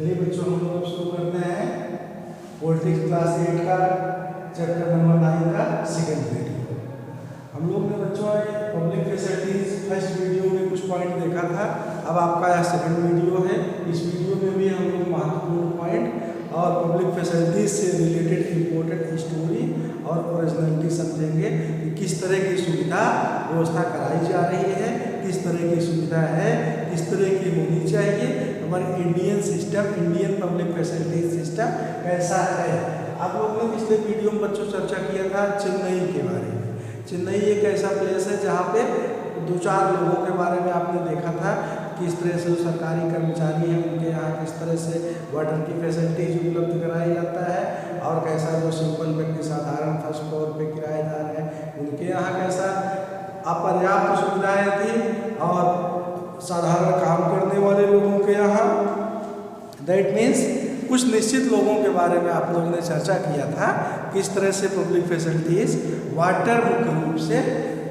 चलिए बच्चों, हम लोग अब शुरू करते हैं पॉलिटिक्स क्लास 8 का चैप्टर नंबर 9 का सेकंड वीडियो। हम लोग ने बच्चों पब्लिक फैसिलिटीज फर्स्ट वीडियो में कुछ पॉइंट देखा था। अब आपका यह सेकंड वीडियो है। इस वीडियो में भी हम लोग महत्वपूर्ण पॉइंट और पब्लिक फैसिलिटीज से रिलेटेड इम्पोर्टेंट स्टोरी और ओरिजिनलिटी समझेंगे कि किस तरह की सुविधा व्यवस्था कराई जा रही है, किस तरह की सुविधा है, किस तरह की होनी चाहिए, हमारे Indian system, Indian public facilities system कैसा है। आप लोगों ने पिछले वीडियो में बच्चों चर्चा किया था चेन्नई के बारे में। चेन्नई एक ऐसा प्लेस है जहाँ पे 2-4 लोगों के बारे में आपने देखा था, किस तरह से सरकारी कर्मचारी हैं उनके यहाँ किस तरह से वाटर की फैसिलिटीज उपलब्ध कराई जाता है, और कैसा जो सिंपल व्यक्ति साधारण फर्स्ट फ्लोर पे किराएदार है उनके यहाँ कैसा अपर्याप्त सुविधाएं थी, और साधारण काम करने वाले लोगों के यहाँ दैट मीन्स कुछ निश्चित लोगों के बारे में आप लोगों ने चर्चा किया था, किस तरह से पब्लिक फैसिलिटीज वाटर मुख्य रूप से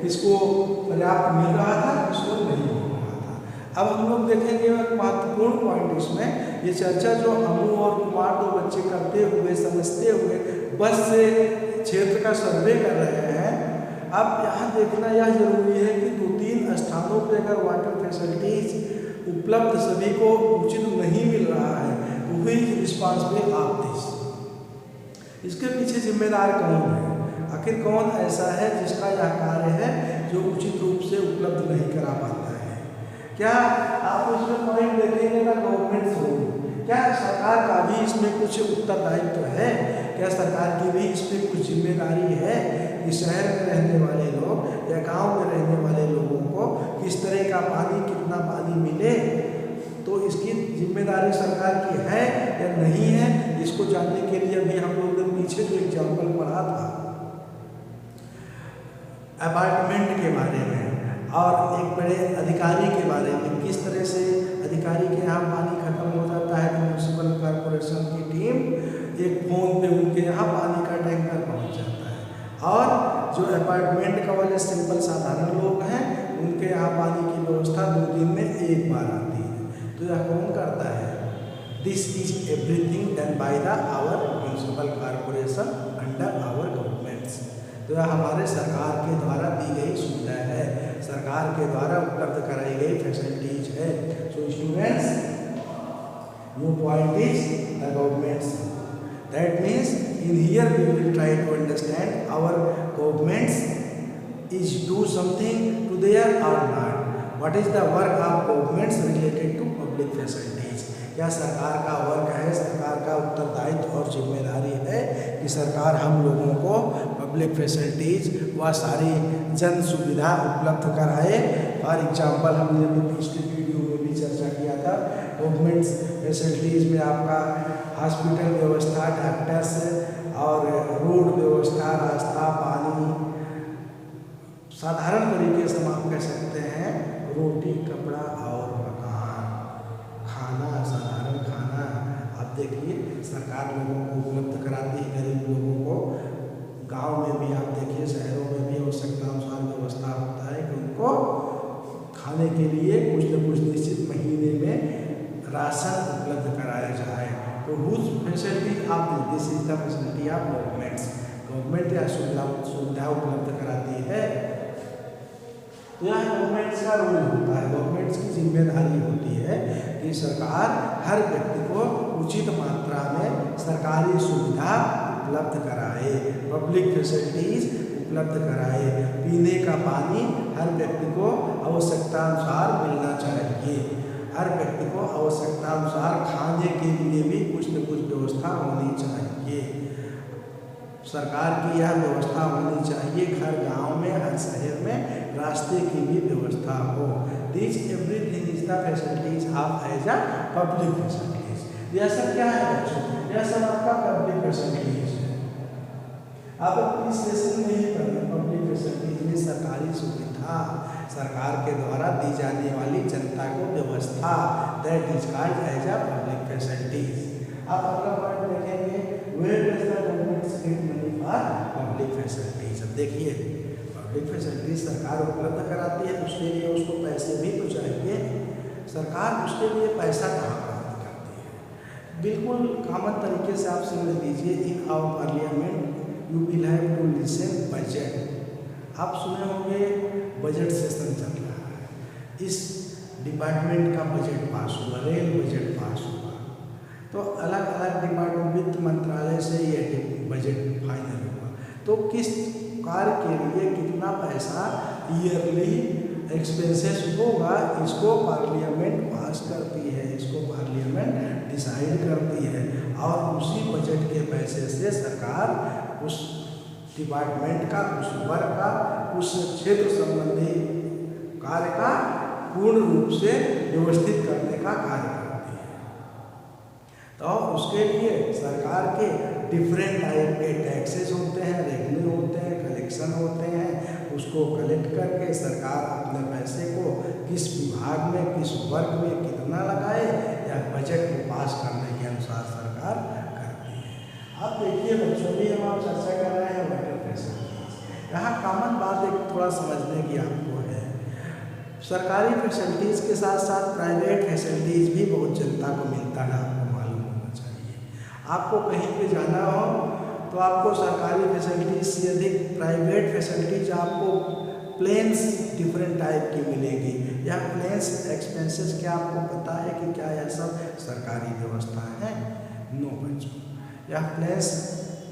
किसको पर्याप्त मिल रहा था, किसको नहीं मिल रहा था। अब हम लोग देखेंगे एक महत्वपूर्ण पॉइंट इसमें, ये चर्चा जो अमू और कुमार दो बच्चे करते हुए समझते हुए बस से क्षेत्र का सर्वे कर रहे हैं। अब यहाँ देखना यह जरूरी है कि 2-3 स्थानों पर अगर वाटर फैसिलिटीज उपलब्ध सभी को उचित नहीं मिल रहा है तो हुई रिस्पॉन्सिबल ऑफ दिस, इसके पीछे जिम्मेदार कौन है, आखिर कौन ऐसा है जिसका यह कार्य है जो उचित रूप से उपलब्ध नहीं करा पाता है। क्या आप उसमें पॉइंट देखेंगे ना, गवर्नमेंट रोल, क्या सरकार का भी इसमें कुछ उत्तरदायित्व है, क्या सरकार की भी इसमें कुछ जिम्मेदारी है कि शहर में रहने वाले लोग या गांव में रहने वाले लोगों को किस तरह का पानी, कितना पानी मिले, तो इसकी जिम्मेदारी सरकार की है या नहीं है, इसको जानने के लिए अभी हम लोग ने पीछे जो एग्जाम्पल पढ़ा था अपार्टमेंट के बारे में और एक बड़े अधिकारी के बारे में, किस तरह से अधिकारी के यहाँ पानी खत्म हो जाता है तो म्यूनसिपल कॉरपोरेशन की टीम एक फोन पे उनके यहाँ पानी का टैंकर पहुँच जाता है, और जो अपार्टमेंट का वाले सिंपल साधारण लोग हैं उनके यहाँ पानी की व्यवस्था 2 दिन में 1 बार आती है। तो यह कौन करता है? This is everything done by the our municipal corporation under our governments. तो यह हमारे सरकार के द्वारा दी गई सुविधा है, सरकार के द्वारा उपलब्ध कराई गई फैसिलिटीज है। So students, no point is the governments, that means in here we will try to understand our governments is do something to there और not, what is the work of governments related to public facilities. क्या सरकार का work है, सरकार का उत्तरदायित्व और जिम्मेदारी है कि सरकार हम लोगों को पब्लिक फैसिलिटीज व सारी जन सुविधा उपलब्ध कराए। फॉर एग्जांपल हमने अभी पिछले वीडियो में भी चर्चा किया था, गवर्नमेंट फैसिलिटीज में आपका हॉस्पिटल व्यवस्था, डॉक्टर्स और रोड व्यवस्था, रास्ता, पानी, साधारण तरीके से हम आप कह सकते हैं रोटी, कपड़ा और मकान, खाना, साधारण खाना। आप देखिए सरकार लोगों को उपलब्ध कराती है, गरीब लोगों को। गांव में भी आप देखिए, शहरों में भी आवश्यकता अनुसार व्यवस्था होता है कि उनको खाने के लिए कुछ न कुछ निश्चित महीने में राशन उपलब्ध कराया जाए। तो हुज फैसिलिटी आप this is the facility of governments, government या सुविधा उपलब्ध कराती है। तो यह गवर्नमेंट्स का रोल होता है, गवर्नमेंट्स की जिम्मेदारी होती है कि सरकार हर व्यक्ति को उचित मात्रा में सरकारी सुविधा उपलब्ध कराए, पब्लिक फैसिलिटीज उपलब्ध कराए। पीने का पानी हर व्यक्ति को आवश्यकता अनुसार मिलना चाहिए, हर व्यक्ति को आवश्यकता अनुसार खाने के लिए भी कुछ न कुछ व्यवस्था होनी चाहिए। सरकार की यह व्यवस्था होनी चाहिए, हर गांव में, हर शहर में रास्ते की भी व्यवस्था हो। This everything is the facilities of as a public facilities. यह सब क्या है बच्चों? यह सब आपका पब्लिक फैसिलिटीज है। आप इस सेशन में ही पढ़ना, पब्लिक फैसिलिटीज में सरकारी सुविधा, सरकार के द्वारा दी जाने वाली जनता को व्यवस्था, that is called as a public facilities. आप अगला पॉइंट देखेंगे, where does the government get money for public facilities. अब देखिए, पब्लिक फैसिलिटीज सरकार उपलब्ध कराती है, उसके लिए उसको पैसे भी तो चाहिए। सरकार उसके लिए पैसा कहाँ प्राप्त करती है? बिल्कुल कॉमन तरीके से आप समझ लीजिए, in our parliament you will have to listen budget. आप सुने होंगे बजट सेशन चल रहा है, इस डिपार्टमेंट का बजट पास हुआ, रेल बजट पास हुआ, तो अलग अलग डिपार्टमेंट वित्त मंत्रालय से ये बजट फाइनल हुआ, तो किस कार्य के लिए कितना पैसा ईयरली एक्सपेंसेस होगा, इसको पार्लियामेंट पास करती है, इसको पार्लियामेंट डिसाइड करती है, और उसी बजट के पैसे से सरकार उस डिपार्टमेंट का, उस वर्ग का, उस क्षेत्र संबंधी कार्य का पूर्ण रूप से व्यवस्थित करने का कार्य करती है। तो उसके लिए सरकार के डिफरेंट टाइप के टैक्सेस होते हैं, रेवेन्यू होते हैं, कलेक्शन होते हैं, उसको कलेक्ट करके सरकार अपने पैसे को किस विभाग में, किस वर्ग में कितना लगाए, या बजट को पास करने के अनुसार सरकार करती है। अब देखिए बच्चों, भी हम आप चर्चा कर रहे हैं वाटर फैसिलिटीज। यहाँ कॉमन बात एक थोड़ा समझने की आपको है, सरकारी फैसिलिटीज़ के साथ साथ प्राइवेट फैसिलिटीज़ भी बहुत जनता को मिलता है, आपको मालूम होना चाहिए। आपको कहीं पे जाना हो तो आपको सरकारी फैसिलिटीज से अधिक प्राइवेट फैसिलिटीज आपको प्लेन्स डिफरेंट टाइप की मिलेगी, या प्लेन्स एक्सपेंसेस क्या आपको पता है कि क्या यह सब सरकारी व्यवस्था है? नो बच्चों, यह प्लेन्स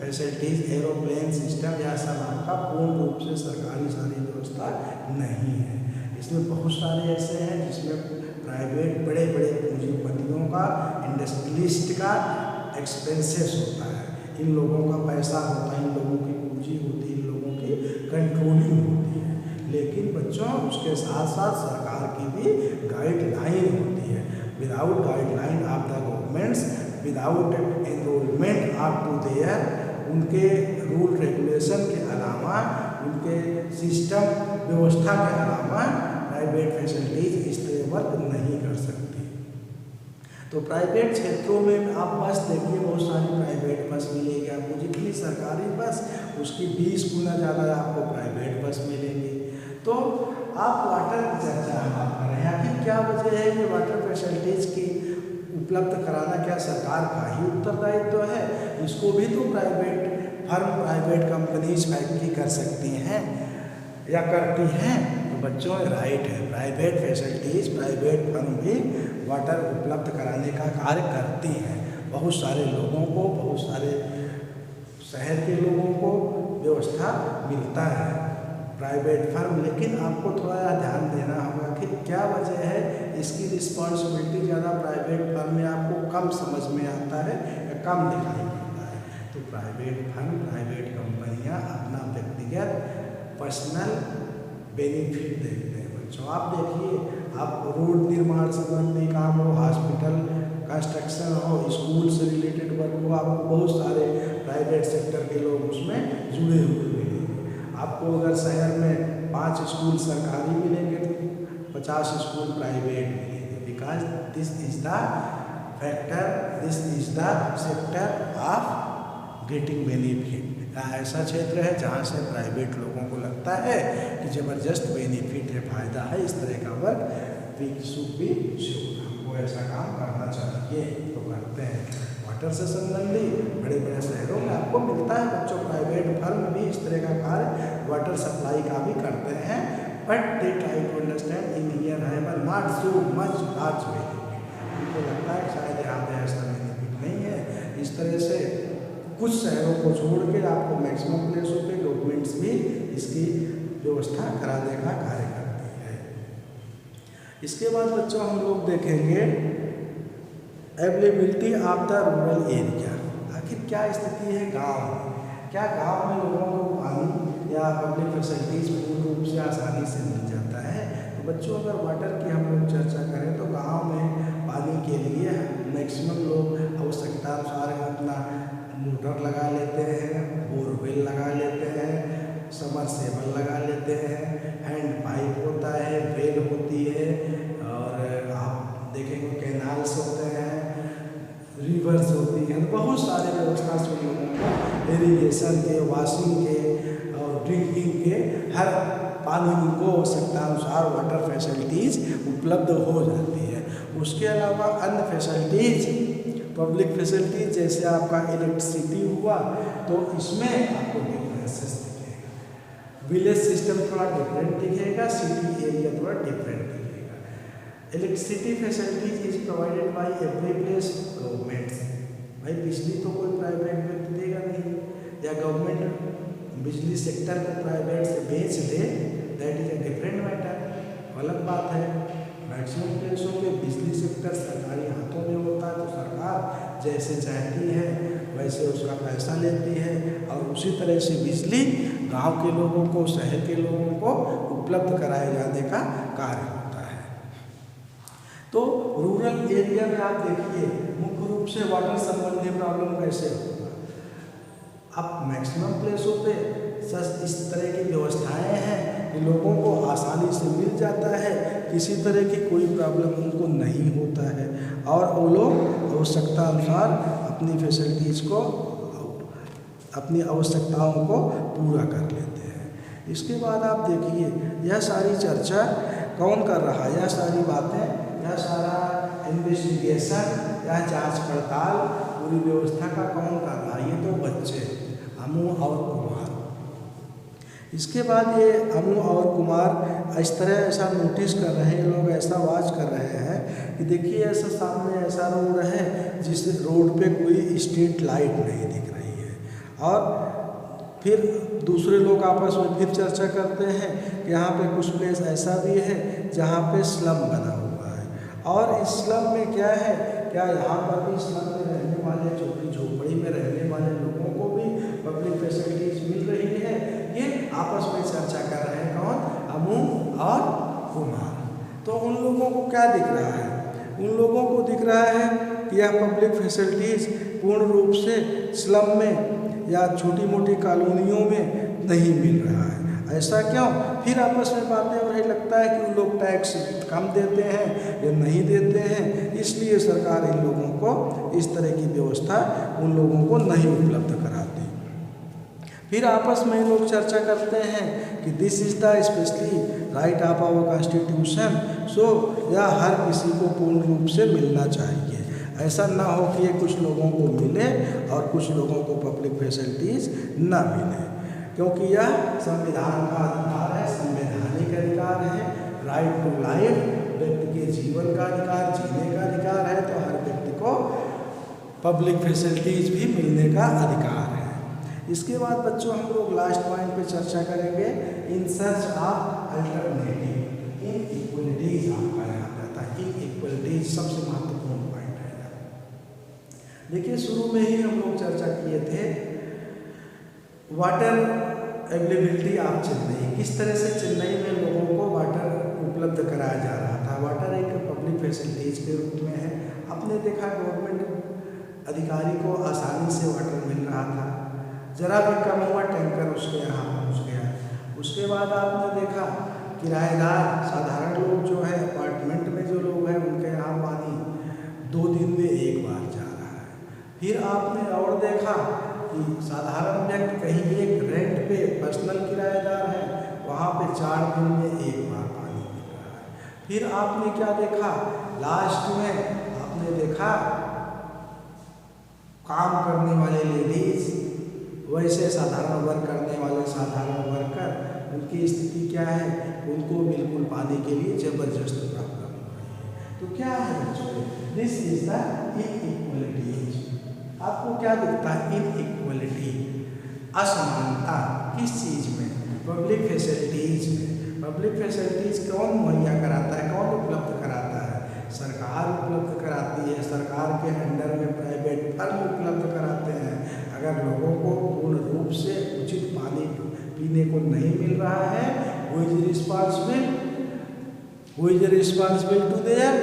फैसिलिटीज, एरोप्लेन सिस्टम, यह सब आपका पूर्ण रूप से सरकारी सारी व्यवस्था नहीं है। इसमें बहुत सारे ऐसे हैं जिसमें प्राइवेट बड़े बड़े पूंजीपतियों का, इंडस्ट्रियलिस्ट का एक्सपेंसेस होता है, इन लोगों का पैसा होता है, इन लोगों की पूंजी होती है, इन लोगों की कंट्रोलिंग होती है। लेकिन बच्चों उसके साथ साथ सरकार की भी गाइडलाइन होती है। Without guideline of the governments, without enrollment up to there, उनके रूल रेगुलेशन के अलावा, उनके सिस्टम व्यवस्था के अलावा प्राइवेट फैसिलिटीज इस तरह वर्क नहीं कर सकती। तो प्राइवेट क्षेत्रों में आप बस देखिए, बहुत सारी प्राइवेट बस मिलेगी आपको, जितनी सरकारी बस उसकी 20 गुना ज़्यादा आपको प्राइवेट बस मिलेंगी। तो आप वाटर की चर्चा हम कर रहे हैं, आखिर क्या वजह है कि वाटर फैसिलिटीज़ की उपलब्ध कराना क्या सरकार का ही उत्तरदायित्व है? इसको भी तो private firm, private companies factory कर सकती हैं या करती हैं। तो बच्चों राइट है, प्राइवेट फैसिलिटीज़, प्राइवेट फर्म भी वाटर उपलब्ध कराने का कार्य करती हैं। बहुत सारे लोगों को, बहुत सारे शहर के लोगों को व्यवस्था मिलता है प्राइवेट फर्म। लेकिन आपको थोड़ा ध्यान देना होगा कि क्या वजह है इसकी रिस्पॉन्सिबिलिटी ज़्यादा प्राइवेट फर्म में आपको कम समझ में आता है या कम दिखाई पड़ता है? तो प्राइवेट फर्म, प्राइवेट कंपनियां अपना व्यक्तिगत पर्सनल बेनिफिट देखते हैं। बच्चों आप देखिए, आप रोड निर्माण संबंधी काम हो, हॉस्पिटल कंस्ट्रक्शन हो, स्कूल से रिलेटेड वर्क हो, आपको बहुत सारे प्राइवेट सेक्टर के लोग उसमें जुड़े हुए मिलेंगे। आपको अगर शहर में 5 स्कूल सरकारी मिलेंगे तो 50 स्कूल प्राइवेट मिलेंगे, because this is the factor, this is the sector of getting benefit. ऐसा क्षेत्र है जहाँ से प्राइवेट लोगों को लगता है कि ज़बरदस्त बेनिफिट है, फ़ायदा है, इस तरह का वर्क हमको ऐसा काम करना चाहिए, तो करते हैं। वाटर से संबंधी बड़े बड़े शहरों में आपको मिलता है बच्चों, प्राइवेट फर्म भी इस तरह का कार्य वाटर सप्लाई का भी करते हैं, but they try to understand in here है not so much large benefit. उनको लगता है शायद यहाँ पे ऐसा बेनिफिट नहीं है। इस तरह से कुछ शहरों को छोड़ के आपको मैक्सिमम प्लेसों पे गवर्नमेंट्स भी इसकी व्यवस्था कराने का कार्य करती है। इसके बाद बच्चों हम लोग देखेंगे availability of the rural area. आखिर क्या स्थिति है गांव में? क्या गांव में लोगों को पानी या पब्लिक फैसिलिटीज पूर्ण रूप से आसानी से मिल जाता है? तो बच्चों अगर वाटर की हम लोग चर्चा करें तो गाँव में पानी के लिए मैक्सिमम लोग आवश्यकता अनुसार अपना मोटर लगा लेते हैं, बोरवेल लगा लेते हैं, समरसेबल लगा लेते हैं, हैंड पाइप होता है, वेल होती है, और आप देखेंगे कैनाल्स होते हैं, रिवर्स होती हैं। बहुत सारे व्यवस्था से लोगों को इरीगेशन के, वॉशिंग के और ड्रिंकिंग के हर पानी उनको आवश्यकता अनुसार वाटर फैसिलिटीज़ उपलब्ध हो जाती है। उसके अलावा अन्य फैसिलिटीज़ पब्लिक फैसिलिटी जैसे आपका इलेक्ट्रिसिटी हुआ तो इसमें आपको डिफरेंसेस दिखेगा। विलेज सिस्टम थोड़ा डिफरेंट दिखेगा, सिटी एरिया थोड़ा डिफरेंट दिखेगा। Electricity facilities is provided by every place government. भाई बिजली तो कोई प्राइवेट व्यक्ति देगा नहीं, या गवर्नमेंट बिजली सेक्टर को प्राइवेट से बेच दे, that is a different matter, अलग बात है। मैक्सिमम प्लेसों पे बिजली सेक्टर सरकारी हाथों में होता है, तो सरकार जैसे चाहती है वैसे उसका पैसा लेती है और उसी तरह से बिजली गांव के लोगों को, शहर के लोगों को उपलब्ध कराए जाने का कार्य होता है। तो रूरल एरिया में आप देखिए मुख्य रूप से वाटर संबंधी प्रॉब्लम कैसे होगा। अब मैक्सिमम प्लेसों पे इस तरह की व्यवस्थाएं हैं कि लोगों को आसानी से मिल जाता है, किसी तरह की कोई प्रॉब्लम उनको नहीं होता है और वो लोग आवश्यकता अनुसार अपनी फैसिलिटीज़ को, अपनी आवश्यकताओं को पूरा कर लेते हैं। इसके बाद आप देखिए यह सारी चर्चा कौन कर रहा है, यह सारी बातें, यह सारा इन्वेस्टिगेशन, यह जांच पड़ताल पूरी व्यवस्था का कौन कर रहा है, ये तो बच्चे अमू और कुमार। इसके बाद ये अमू और कुमार इस तरह ऐसा नोटिस कर रहे हैं, लोग ऐसा वाच कर रहे हैं कि देखिए ऐसा सामने ऐसा रोड है जिस रोड पे कोई स्ट्रीट लाइट नहीं दिख रही है, और फिर दूसरे लोग आपस में फिर चर्चा करते हैं कि यहाँ पे कुछ प्लेस ऐसा भी है जहाँ पे स्लम बना हुआ है, और इस स्लम में क्या है, क्या यहाँ पर भी स्लम में रहने वाले, झोपड़ी झोपड़ी में रहने वाले लोगों को भी पब्लिक फैसिलिटीज मिल रही है, ये आपस में चर्चा कर रहे हैं कौन, अमू और कुमार। तो उन लोगों को क्या दिख रहा है, उन लोगों को दिख रहा है कि यह पब्लिक फैसिलिटीज पूर्ण रूप से स्लम में या छोटी मोटी कॉलोनियों में नहीं मिल रहा है। ऐसा क्यों, फिर आपस में बातें हो रही, लगता है कि उन लोग टैक्स कम देते हैं या नहीं देते हैं, इसलिए सरकार इन लोगों को इस तरह की व्यवस्था उन लोगों को नहीं उपलब्ध कराती। फिर आपस में लोग चर्चा करते हैं कि this is the specially right of our constitution, so या हर किसी को पूर्ण रूप से मिलना चाहिए। ऐसा ना हो कि ये कुछ लोगों को मिले और कुछ लोगों को पब्लिक फैसिलिटीज ना मिले, क्योंकि यह संविधान का अधिकार है, संवैधानिक अधिकार है, राइट टू लाइफ, व्यक्ति के जीवन का अधिकार, जीने का अधिकार है, तो हर व्यक्ति को पब्लिक फैसिलिटीज भी मिलने का अधिकार है। इसके बाद बच्चों हम लोग लास्ट पॉइंट पे चर्चा करेंगे, in search of alternative inequalities. आपका यहाँ आता है इनइक्वलिटीज, सबसे महत्वपूर्ण पॉइंट है। देखिए शुरू में ही हम लोग चर्चा किए थे वाटर अवेलेबिलिटी ऑफ चेन्नई, किस तरह से चेन्नई में लोगों को वाटर उपलब्ध कराया जा रहा था। वाटर एक पब्लिक फैसिलिटीज के रूप में है। आपने देखा गवर्नमेंट अधिकारी को आसानी से वाटर मिल रहा था, जरा भी कम हुआ टैंकर उसके यहाँ पहुँच गया। उसके बाद आपने देखा किराएदार साधारण लोग जो है, अपार्टमेंट में जो लोग हैं, उनके यहाँ पानी 2 दिन में एक बार जा रहा है। फिर आपने और देखा कि साधारण व्यक्ति कहीं एक रेंट पे पर्सनल किराएदार है, वहाँ पे 4 दिन में एक बार पानी मिल रहा है। फिर आपने क्या देखा, लास्ट में आपने देखा काम करने वाले लेडीज, वैसे साधारण वर्क करने वाले साधारण वर्कर, उनकी स्थिति क्या है, उनको बिल्कुल पाने के लिए जबरदस्त प्रॉब्लम हो रही है। तो क्या है बच्चों, दिस इज द इनइक्वलिटीज। आपको क्या दिखता है, इनइक्वलिटी, असमानता, किस चीज़ में, पब्लिक फैसिलिटीज में। पब्लिक फैसिलिटीज कौन मुहैया कराता है, कौन उपलब्ध कराता है, सरकार उपलब्ध कराती है। सरकार के अंडर में प्राइवेट फर्म उपलब्ध कराते हैं। अगर लोगों को पूर्ण रूप से उचित पानी पीने को नहीं मिल रहा है, who is responsible to there,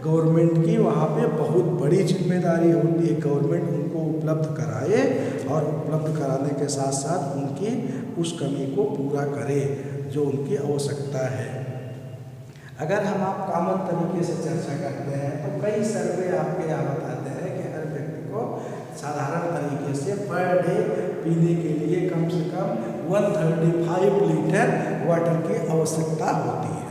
government की वहाँ पे बहुत बड़ी जिम्मेदारी होती है। गवर्नमेंट उनको उपलब्ध कराए और उपलब्ध कराने के साथ साथ उनकी उस कमी को पूरा करे जो उनकी आवश्यकता है। अगर हम आप कॉमन तरीके से चर्चा करते हैं तो कई सर्वे आपके यहाँ बताते हैं कि हर व्यक्ति को साधारण तरीके से पर डे पीने के लिए कम से कम 135 लीटर वाटर की आवश्यकता होती है।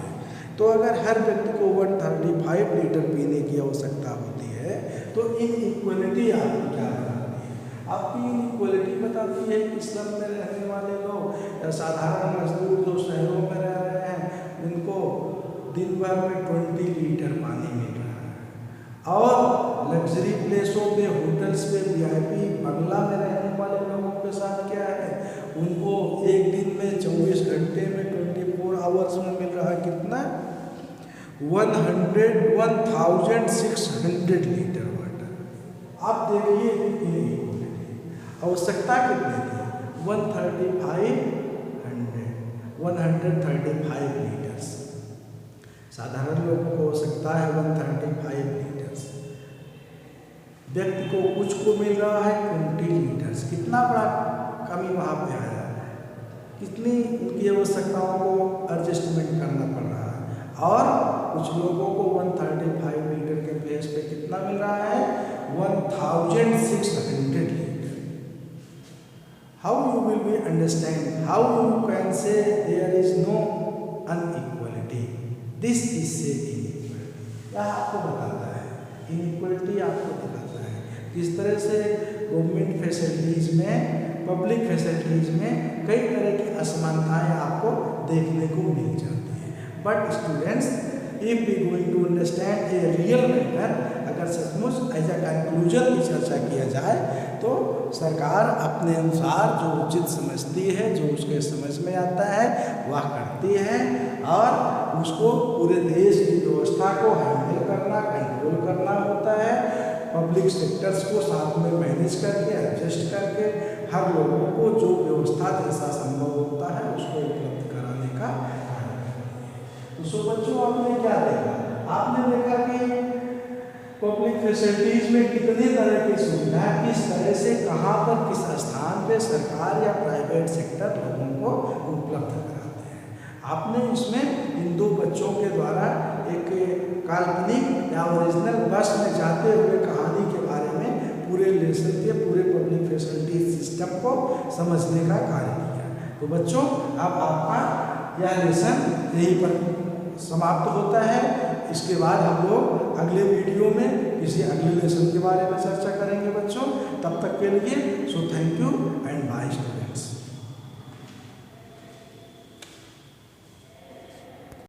तो अगर हर व्यक्ति को 135 लीटर पीने की आवश्यकता होती है तो इनइक्वालिटी आपकी क्या बताती है? आपकी इनइक्वालिटी बताती है कि स्लम में रहने वाले लोग या साधारण मजदूर जो शहरों में रह रहे हैं उनको दिन भर में 20 लीटर पानी मिल रहा है, और लग्जरी प्लेसों पे, होटल्स पे, VIP बंगला में रहने वाले लोगों के साथ क्या है, उनको एक दिन में 24 घंटे में 24 आवर्स में मिल रहा है कितना? 1600 लीटर वाटर। आप देखिए इनइक्वालिटी। आवश्यकता कितनी थी? 135 लीटर्स। साधारण लोगों को आवश्यकता है 135 लीटर्स। व्यक्ति को कुछ को मिल रहा है 20 लीटर्स। कितना बड़ा कमी वहाँ पे आया है, कितनी उनकी आवश्यकताओं को एडजस्टमेंट करना पड़ रहा है। और कुछ लोगों को 135 लीटर के प्लेस पे कितना मिल रहा है? 1600 litre. How you will be understand, how you can say there is no inequality, this is say inequality. यह आपको बताता है, इनइक्वालिटी आपको दिखाता है किस तरह से गवर्नमेंट फैसिलिटीज में, पब्लिक फैसिलिटीज में कई तरह की असमानताएं आपको देखने को मिल जाती हैं। But students, if we going to understand a real matter, अगर सचमुच एज अ कंक्लूजन की चर्चा किया जाए तो सरकार अपने अनुसार जो उचित समझती है, जो उसके समझ में आता है वह करती है, और उसको पूरे देश की व्यवस्था को हैंडल करना, कंट्रोल करना होता है। पब्लिक सेक्टर्स को साथ में मैनेज करके, एडजस्ट करके हर लोगों को जो व्यवस्था जैसा संभव होता है उसको उपलब्ध कराने का कार्य करती है। तो बच्चों, आपने क्या देखा? आपने देखा कि पब्लिक फैसिलिटीज में कितनी तरह की सुविधा, किस तरह से, कहाँ पर, किस स्थान पे सरकार या प्राइवेट सेक्टर लोगों को उपलब्ध कराते हैं। आपने इसमें इन दो बच्चों के द्वारा एक काल्पनिक या ओरिजिनल बस में जाते हुए कहानी के बारे में पूरे लेसन के, पूरे पब्लिक फैसिलिटी सिस्टम को समझने का कार्य किया। तो बच्चों, अब आपका यह लेसन यहीं पर समाप्त होता है। इसके बाद हम लोग अगले वीडियो में किसी अगले लेसन के बारे में चर्चा करेंगे बच्चों। तब तक के लिए थैंक यू।